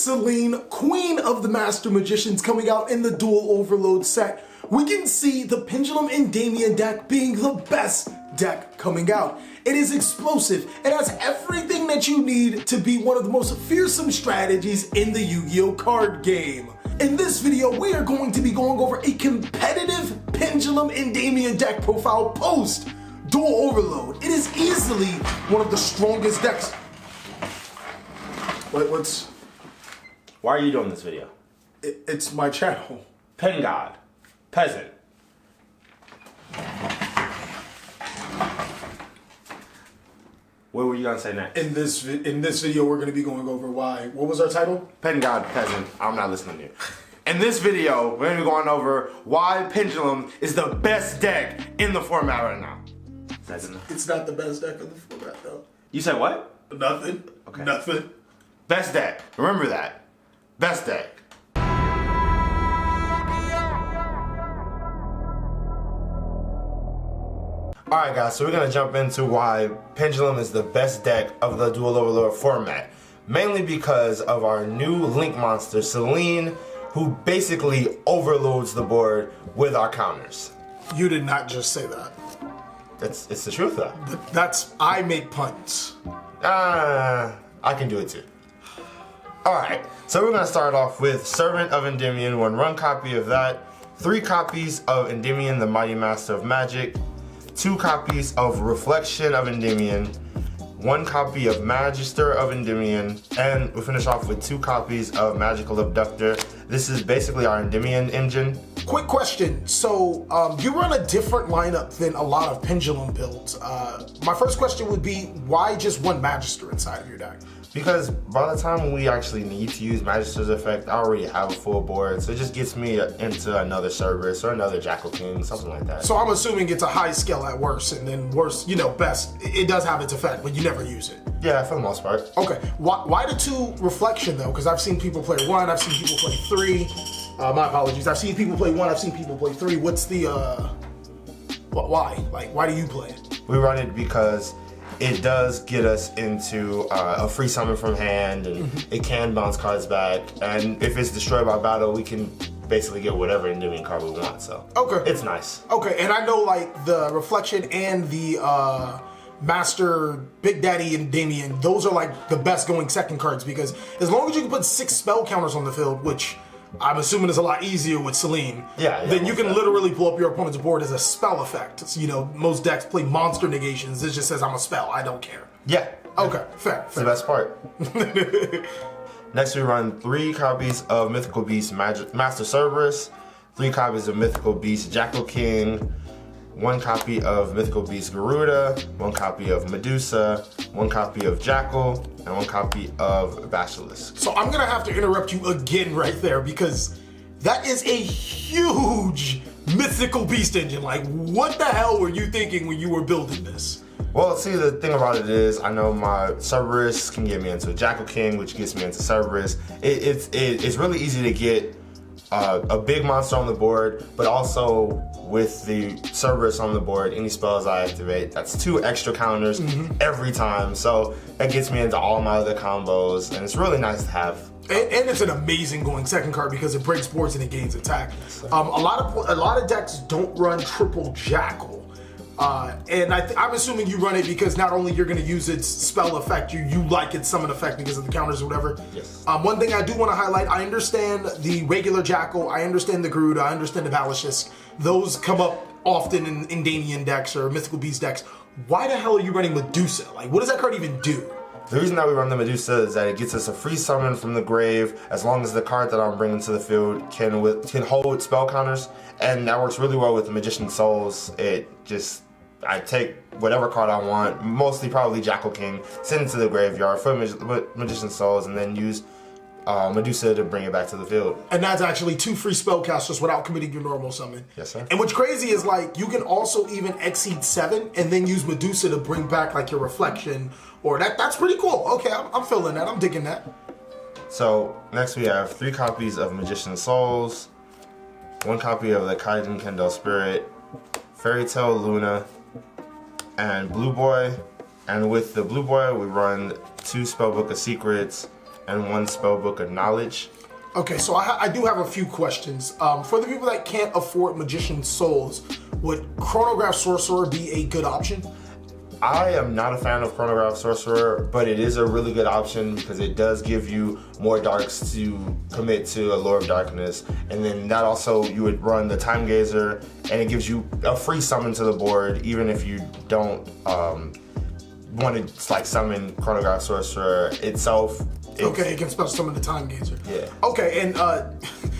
Selene, Queen of the Master Magicians, coming out in the Duel Overload set. We can see the Pendulum Endymion deck being the best deck coming out. It is explosive. It has everything that you need to be one of the most fearsome strategies in the Yu-Gi-Oh card game. In this video, we are going to be going over a competitive Pendulum Endymion deck profile post Duel Overload. It is easily one of the strongest decks. Why are you doing this video? It's my channel. Pen God. Peasant. What were you gonna say next? In this video, we're gonna be going over why. What was our title? Pen God, Peasant. I'm not listening to you. In this video, we're gonna be going over why Pendulum is the best deck in the format right now. It's not the best deck in the format, though. You said what? Nothing. Okay. Nothing. Best deck. Remember that. Best deck. Alright guys, so we're going to jump into why Pendulum is the best deck of the Duel Overlord format. Mainly because of our new Link monster, Selene, who basically overloads the board with our counters. You did not just say that. It's the truth though. I make puns. I can do it too. Alright, so we're going to start off with Servant of Endymion, 1 copy of that, 3 copies of Endymion, the Mighty Master of Magic, 2 copies of Reflection of Endymion, 1 copy of Magister of Endymion, and we finish off with 2 copies of Magical Abductor. This is basically our Endymion engine. Quick question, so you run a different lineup than a lot of Pendulum builds. My first question would be, why just 1 Magister inside of your deck? Because by the time we actually need to use Magister's Effect, I already have a full board, so it just gets me into another Cerberus or another Jackal King, something like that. So I'm assuming it's a high scale at worst, and then worst, best. It does have its effect, but you never use it. Yeah, for the most part. Okay, why the 2 Reflection though? Because I've seen people play 1, I've seen people play 3. My apologies, I've seen people play 1, I've seen people play 3. What's the, why? Like, why do you play it? We run it because it does get us into a free summon from hand, and it can bounce cards back, and if it's destroyed by battle, we can basically get whatever Endymion card we want, so okay, it's nice. Okay, and I know like the Reflection and the Master Big Daddy Endymion, those are like the best going second cards, because as long as you can put 6 spell counters on the field, which I'm assuming is a lot easier with Selene, then you can literally pull up your opponent's board as a spell effect. So, most decks play monster negations. This just says I'm a spell, I don't care. Yeah. Okay, fair. It's the best part. Next we run 3 copies of Mythical Beast Master Cerberus, 3 copies of Mythical Beast Jackal King, 1 copy of Mythical Beast Garuda, 1 copy of Medusa, 1 copy of Jackal, and 1 copy of Basilisk. So I'm gonna have to interrupt you again right there, because that is a huge Mythical Beast engine. Like, what the hell were you thinking when you were building this? Well, see, the thing about it is, I know my Cerberus can get me into a Jackal King, which gets me into Cerberus. It's really easy to get a big monster on the board, but also with the Cerberus on the board, any spells I activate, that's 2 extra counters every time. So that gets me into all my other combos, and it's really nice to have. And it's an amazing going second card because it breaks boards and it gains attack. A lot of decks don't run triple Jackal. And I'm assuming you run it because not only you're going to use its spell effect, you like its summon effect because of the counters or whatever. Yes. One thing I do want to highlight, I understand the regular Jackal, I understand the Garuda, I understand the Basilisk. Those come up often in Endymion decks or Mythical Beast decks. Why the hell are you running Medusa? Like, what does that card even do? The reason that we run the Medusa is that it gets us a free summon from the grave as long as the card that I'm bringing to the field can hold spell counters, and that works really well with the Magician's Souls. I take whatever card I want, mostly probably Jackal King, send it to the graveyard for Magician's Souls, and then use Medusa to bring it back to the field. And that's actually 2 free spellcasters without committing your normal summon. Yes, sir. And what's crazy is, like, you can also even exceed 7 and then use Medusa to bring back like your Reflection, or that's pretty cool. Okay, I'm feeling that, I'm digging that. So next we have 3 copies of Magician's Souls, 1 copy of the Kaiden Kendall Spirit, Fairy Tale Luna, and Blue Boy. And with the Blue Boy, we run 2 Spellbook of Secrets, and 1 spellbook of knowledge. Okay, so I do have a few questions. For the people that can't afford Magician's Souls, would Chronograph Sorcerer be a good option? I am not a fan of Chronograph Sorcerer, but it is a really good option because it does give you more darks to commit to Allure of Darkness. And then that also, you would run the Time Gazer, and it gives you a free summon to the board, even if you don't want to like summon Chronograph Sorcerer itself. Okay, it can special summon the Time Gazer. Yeah. Okay, and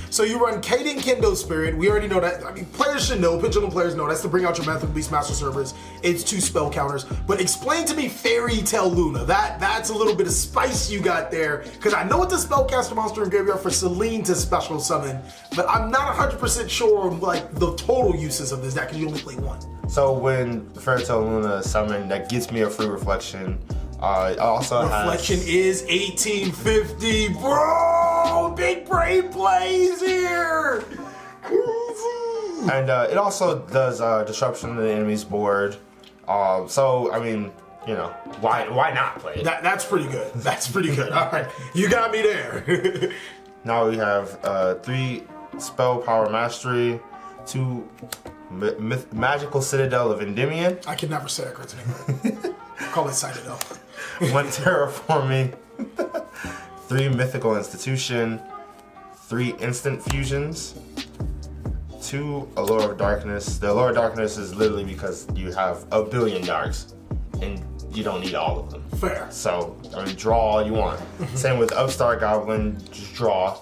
so you run Kaden Kendo Spirit. We already know that. I mean, players should know, Pendulum players know, that's to bring out your Mythical Beast Master Servers. It's 2 spell counters. But explain to me Fairy Tale Luna. That's a little bit of spice you got there. Because I know it's a spellcaster monster in graveyard for Celine to special summon, but I'm not 100% sure on like the total uses of this deck because you only play 1. So when Fairy Tale Luna is summoned, that gets me a free reflection. It also Reflection is 1850, bro! Big brain plays here! Crazy! And it also does disruption to the enemy's board. So, I mean, you know, why not play it? That's pretty good. That's pretty good. All right, you got me there. Now we have 3 Spell Power Mastery, 2 Magical Citadel of Endymion. I can never say that card's name. Call it Citadel. 1 Terraforming, 3 Mythical Institution, 3 Instant Fusions, 2 Allure of Darkness. The Allure of Darkness is literally because you have a billion darks, and you don't need all of them. Fair. So, I mean, draw all you want. Same with Upstart Goblin, just draw.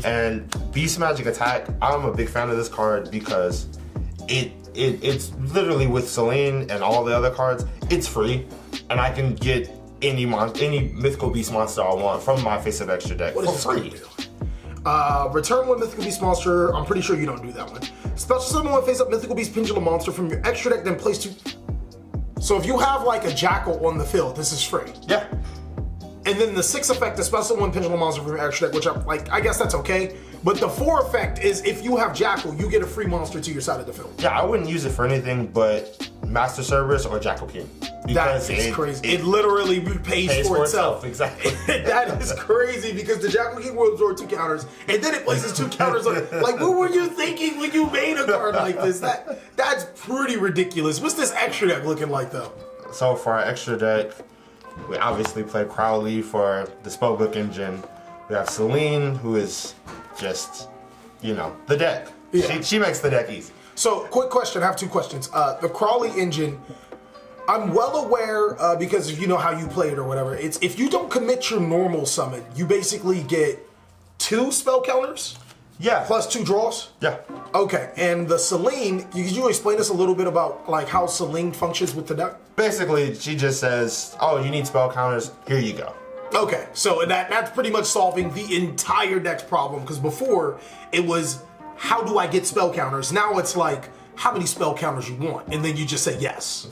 And Beast Magic Attack, I'm a big fan of this card because it's literally with Celine and all the other cards, it's free. And I can get any Mythical Beast monster I want from my Face of Extra deck for free. Return 1 Mythical Beast monster. I'm pretty sure you don't do that one. Special summon 1 face-up Mythical Beast Pendulum monster from your extra deck, then place 2. So if you have like a Jackal on the field, this is free. Yeah. And then the 6 effect, the special 1 Pendulum monster from your extra deck, which I'm like, I guess that's okay. But the 4 effect is if you have Jackal, you get a free monster to your side of the field. Yeah, I wouldn't use it for anything but Master Cerberus or Jackal King. That is crazy. It literally pays for itself. Exactly. That is crazy because the Jackal King will absorb 2 counters, and then it places 2 counters on it. Like, what were you thinking when you made a card like this? That's pretty ridiculous. What's this extra deck looking like, though? So for our extra deck, we obviously play Crowley for the spellbook engine. We have Celine, who is just, you know, the deck. Yeah. She makes the deck easy. So, quick question. I have 2 questions. The Crowley engine, I'm well aware, because if you know how you play it or whatever, it's if you don't commit your normal summon, you basically get 2 spell counters? Yeah. Plus 2 draws? Yeah. Okay, and the Celine, could you explain us a little bit about like how Celine functions with the deck? Basically, she just says, oh, you need spell counters, here you go. Okay, so that's pretty much solving the entire deck's problem, because before, it was, how do I get spell counters? Now it's like, how many spell counters you want, and then you just say yes.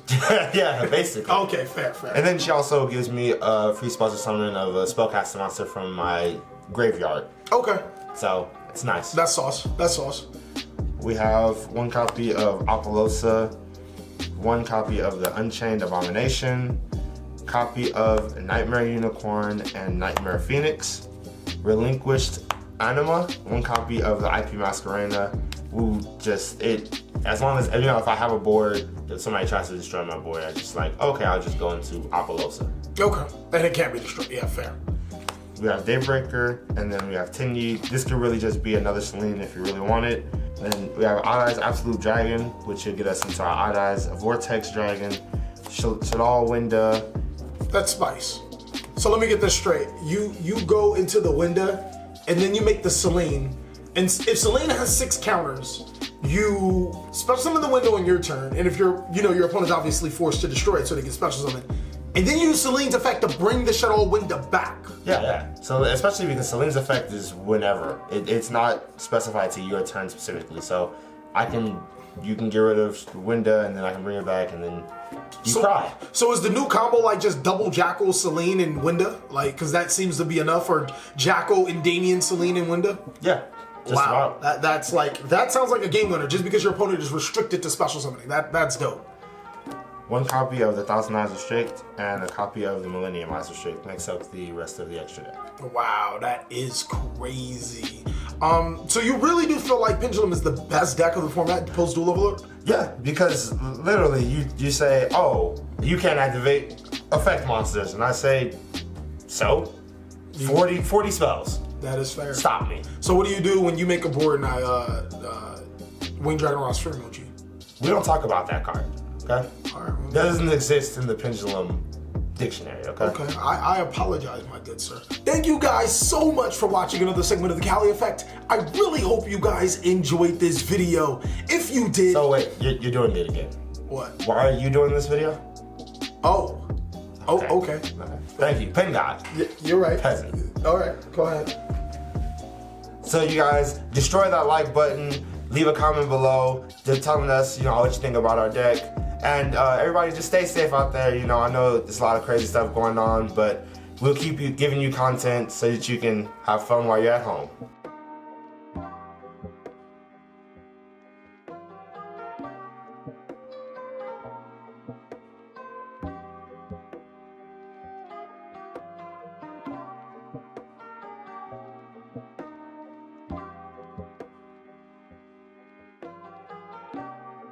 Yeah, basically. Okay, fair. And then she also gives me a free special summon of a spellcaster monster from my graveyard. Okay. So, it's nice. That's sauce. We have 1 copy of Apollosa, 1 copy of the Unchained Abomination, copy of Nightmare Unicorn and Nightmare Phoenix, Relinquished Anima, 1 copy of the IP Masquerena, who just, as long as, you know, if I have a board, if somebody tries to destroy my board, I just like, okay, I'll just go into Apollosa. Okay, and it can't be destroyed, yeah, fair. We have Daybreaker, and then we have Tinyi. This could really just be another Celine if you really want it. Then we have Odd Eyes Absolute Dragon, which should get us into our Odd Eyes, a Vortex Dragon, Shadal Winda. That's spice. So let me get this straight. You go into the window, and then you make the Celine. And if Celine has 6 counters, you special summon the window on your turn. And if your opponent's obviously forced to destroy it so they can special summon. And then you use Celine's effect to bring the Shadal Winda back. Yeah. So especially because Celine's effect is whenever. It's not specified to your turn specifically. So you can get rid of Winda, and then I can bring it back, and then you cry. So is the new combo like just double Jackal, Celine, and Winda? Like, because that seems to be enough, or Jackal, Endymion, Celine, and Winda? Yeah. Wow. That sounds like a game winner just because your opponent is restricted to special summoning. That's dope. 1 copy of the Thousand Eyes Restrict and a copy of the Millennium Eyes Restrict makes up the rest of the extra deck. Wow, that is crazy. So you really do feel like Pendulum is the best deck of the format post Duel Overload? Yeah, because literally you say, oh, you can't activate effect monsters, and I say, so? 40 spells. That is fair. Stop me. So what do you do when you make a board and I Winged Dragon Ross Stream emoji? We don't talk about that card, okay? Alright. That doesn't exist in the Pendulum dictionary, okay? Okay, I apologize, my good sir. Thank you guys so much for watching another segment of the Cali Effect. I really hope you guys enjoyed this video. If you did... So wait, you're doing it again. What? Why are you doing this video? Oh. Oh, okay. Thank you, Pen God. You're right. Peasant. Alright, go ahead. So you guys, destroy that like button, leave a comment below, just telling us, what you think about our deck. And everybody just stay safe out there. I know there's a lot of crazy stuff going on, but we'll keep giving you content so that you can have fun while you're at home.